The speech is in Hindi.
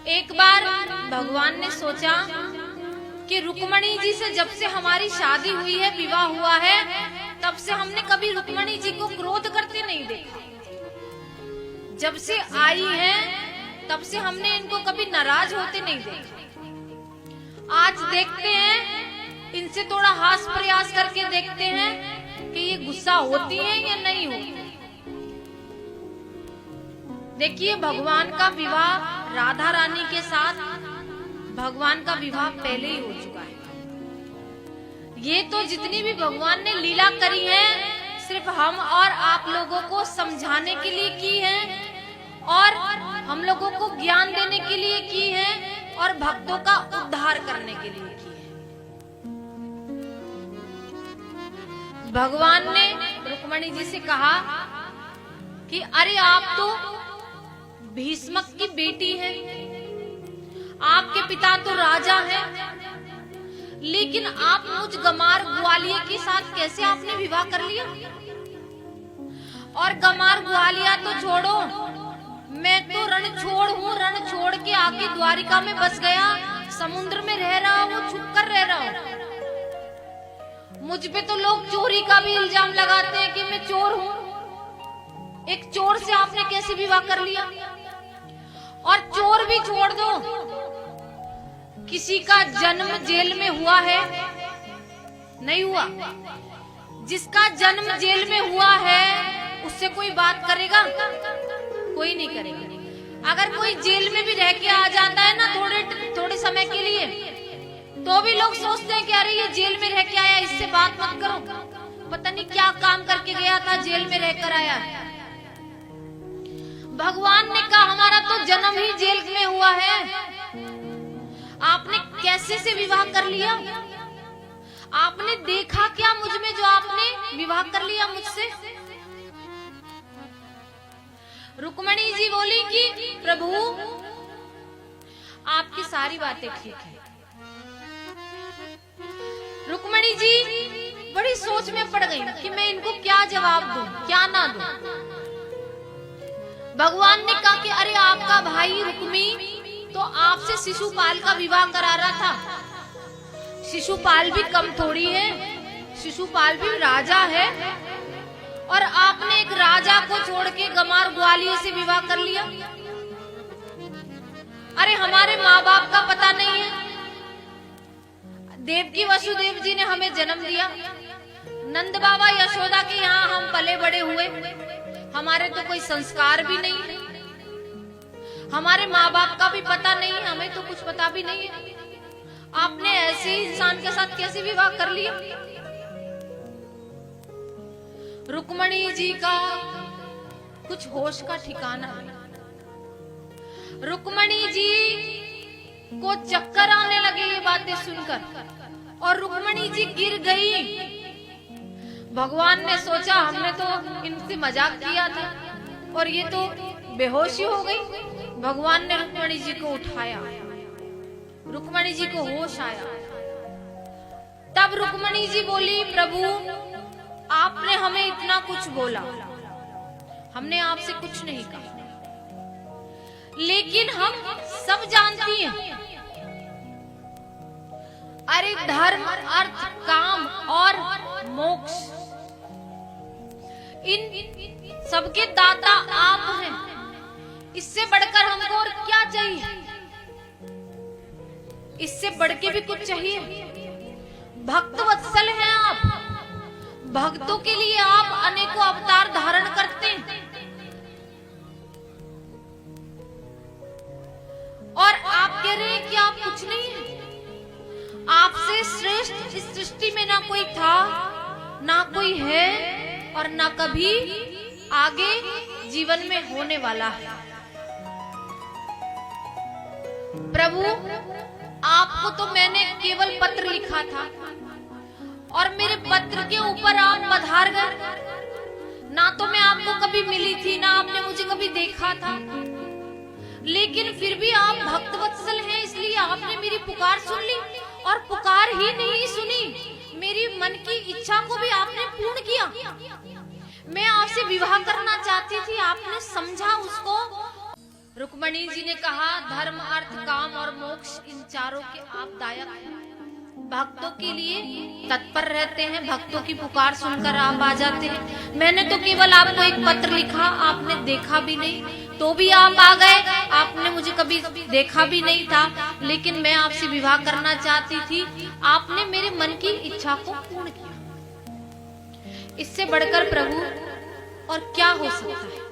एक बार भगवान ने सोचा कि रुक्मणी जी से जब से हमारी शादी हुई है, विवाह हुआ है, तब से हमने कभी रुक्मणी जी को क्रोध करते नहीं देखा। जब से आई हैं, तब से हमने इनको कभी नाराज होते नहीं देखा। आज देखते हैं, इनसे थोड़ा हास प्रयास करके देखते हैं कि ये गुस्सा होती हैं या नहीं होती। देखिए, भगवान का विवाह राधा रानी के साथ, भगवान का विवाह पहले ही हो चुका है। ये तो जितनी भी भगवान ने लीला करी है, सिर्फ हम और आप लोगों को समझाने के लिए की है और हम लोगों को ज्ञान देने के लिए की है और भक्तों का उद्धार करने के लिए की है। भगवान ने रुक्मणी जी से कहा कि अरे, आप तो भीष्मक की बेटी है, आपके पिता तो राजा हैं, लेकिन आप मुझ गमार ग्वालिया के साथ कैसे आपने विवाह कर लिया? और गमार ग्वालिया तो छोड़ो, मैं तो रणछोड़ हूँ, रण छोड़ के आके द्वारिका में बस गया, समुद्र में रह रहा हूँ, छुप कर रह रहा हूँ। मुझ पे तो लोग चोरी का भी इल्जाम लगाते हैं कि मैं चोर हूँ। एक चोर से आपने कैसे विवाह कर लिया? और चोर भी छोड़ दो, किसी का जन्म जेल में हुआ है? नहीं हुआ। जिसका जन्म जेल में हुआ है, उससे कोई बात करेगा? कोई नहीं करेगा। अगर कोई जेल में भी रह के आ जाता है ना थोड़े समय के लिए, तो भी लोग सोचते हैं कि अरे, ये जेल में रह के आया, इससे बात मत करो, पता नहीं क्या काम करके गया था, जेल में रहकर आया। भगवान ने कहा हमारा तो जन्म ही जेल में हुआ है, आपने कैसे से विवाह कर लिया? आपने देखा क्या मुझ में जो आपने विवाह कर लिया मुझसे? रुक्मणी जी बोली कि प्रभु, आपकी सारी बातें ठीक है। रुक्मणी जी बड़ी सोच में पड़ गई कि मैं इनको क्या जवाब दूं, क्या ना दूं। भगवान ने कहा कि अरे, आपका भाई रुक्मी तो आपसे शिशुपाल का विवाह करा रहा था। शिशुपाल भी कम थोड़ी है, शिशुपाल भी राजा है, और आपने एक राजा को छोड़ के गमार ग्वालियर से विवाह कर लिया। अरे, हमारे माँ बाप का पता नहीं है। देवकी वसुदेव जी ने हमें जन्म दिया, नंद बाबा यशोदा के यहाँ हम पले बड़े हुए, हमारे तो कोई संस्कार भी नहीं है, हमारे माँ बाप का भी पता नहीं, हमें तो कुछ पता भी नहीं है। आपने ऐसे ही इंसान के साथ कैसे विवाह कर लिया? रुक्मणी जी का कुछ होश का ठिकाना नहीं। रुक्मणी जी को चक्कर आने लगे ये बातें सुनकर, और रुक्मणी जी गिर गई। भगवान ने सोचा हमने तो इनसे मजाक किया था और ये तो बेहोशी हो गई। भगवान ने रुक्मणी जी को उठाया, रुक्मणी जी को होश आया। तब रुक्मणी जी बोली, प्रभु, आपने हमें इतना कुछ बोला, हमने आपसे कुछ नहीं कहा, लेकिन हम सब जानती हैं, अरे धर्म, अर्थ, काम और मोक्ष, इन सबके दाता आप हैं। इससे बढ़कर हमको और क्या चाहिए? इससे बढ़ के भी कुछ चाहिए? भक्त वत्सल हैं आप, भक्तों के लिए आप अनेकों अवतार धारण करते हैं, और आप कह रहे हैं कि आप कुछ नहीं है। आपसे श्रेष्ठ इस सृष्टि में ना कोई था, ना कोई है, और ना कभी आगे जीवन में होने वाला है। प्रभु, आपको तो मैंने केवल पत्र लिखा था, और मेरे पत्र के ऊपर आप पधार गए। ना तो मैं आपको कभी मिली थी, ना आपने मुझे कभी देखा था, लेकिन फिर भी आप भक्त वत्सल हैं, इसलिए आपने मेरी पुकार सुन ली। और पुकार ही नहीं सुनी, मेरी मन की इच्छा को भी आपने पूर्ण किया। मैं आपसे विवाह करना चाहती थी, आपने समझा उसको रुक्मणी जी ने कहा, धर्म अर्थ काम और मोक्ष इन चारों के आप दायक हैं। भक्तों के लिए तत्पर रहते हैं, भक्तों की पुकार सुनकर आप आ जाते हैं। मैंने तो केवल आपको एक पत्र लिखा, आपने देखा भी नहीं, तो भी आप आ गए। आपने मुझे कभी देखा भी नहीं था, लेकिन मैं आपसे विवाह करना चाहती थी। आपने मेरे मन की इच्छा को पूर्ण किया। इससे बढ़कर प्रभु और क्या हो सकता है।